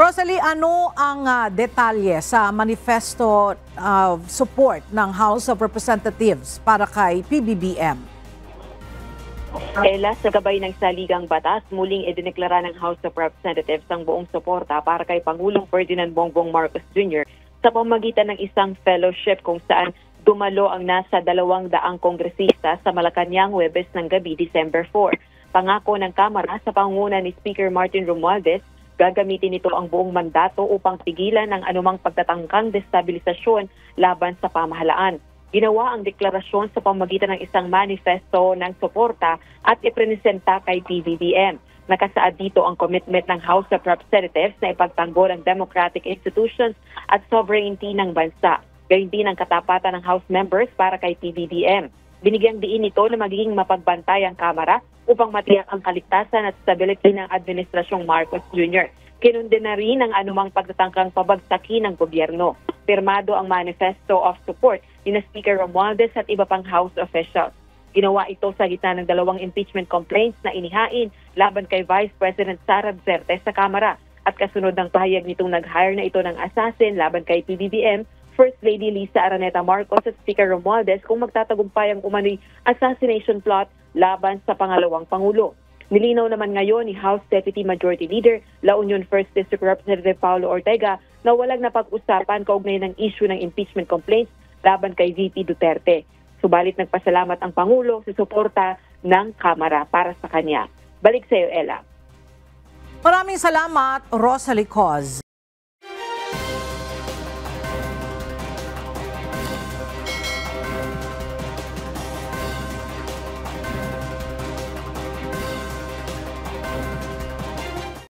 Rosalie, ano ang detalye sa manifesto support ng House of Representatives para kay PBBM? Ela, sa gabay ng saligang batas, muling idineklara ng House of Representatives ang buong suporta para kay Pangulong Ferdinand Bongbong Marcos Jr. sa pamamagitan ng isang fellowship kung saan dumalo ang nasa 200 kongresista sa Malacanang Huwebes ng gabi, December 4. Pangako ng Kamara sa pangunguna ni Speaker Martin Romualdez, gagamitin nito ang buong mandato upang pigilan ang anumang pagtatangkang destabilisasyon laban sa pamahalaan. Ginawa ang deklarasyon sa pamamagitan ng isang manifesto ng suporta at ipresenta kay PBBM. Nakasaad dito ang commitment ng House of Representatives na ipagtanggol ang democratic institutions at sovereignty ng bansa. Gayun din ang katapatan ng House members para kay PBBM. Binigyang diin nito na magiging mapagbantay ang Kamara upang matiyak ang kaligtasan at stability ng Administrasyong Marcos Jr. Kinundena rin ang anumang pagtatangkang pabagsakin ng gobyerno. Pirmado ang manifesto of support ni Speaker Romualdez at iba pang House officials. Ginawa ito sa gitna ng 2 impeachment complaints na inihain laban kay Vice President Sara Duterte sa Kamara at kasunod ng pahayag nitong nag-hire na ito ng assassin laban kay PBBM, First Lady Lisa Araneta Marcos at Speaker Romualdez kung magtatagumpay ang umano'y assassination plot laban sa pangalawang Pangulo. Nilinaw naman ngayon ni House Deputy Majority Leader, La Union 1st District Representative Paulo Ortega na walang napag-usapan kaugnay ng issue ng impeachment complaints laban kay VP Duterte. Subalit nagpasalamat ang Pangulo sa suporta ng Kamara para sa kanya. Balik sa iyo, Ella. Maraming salamat, Rosalie Coz.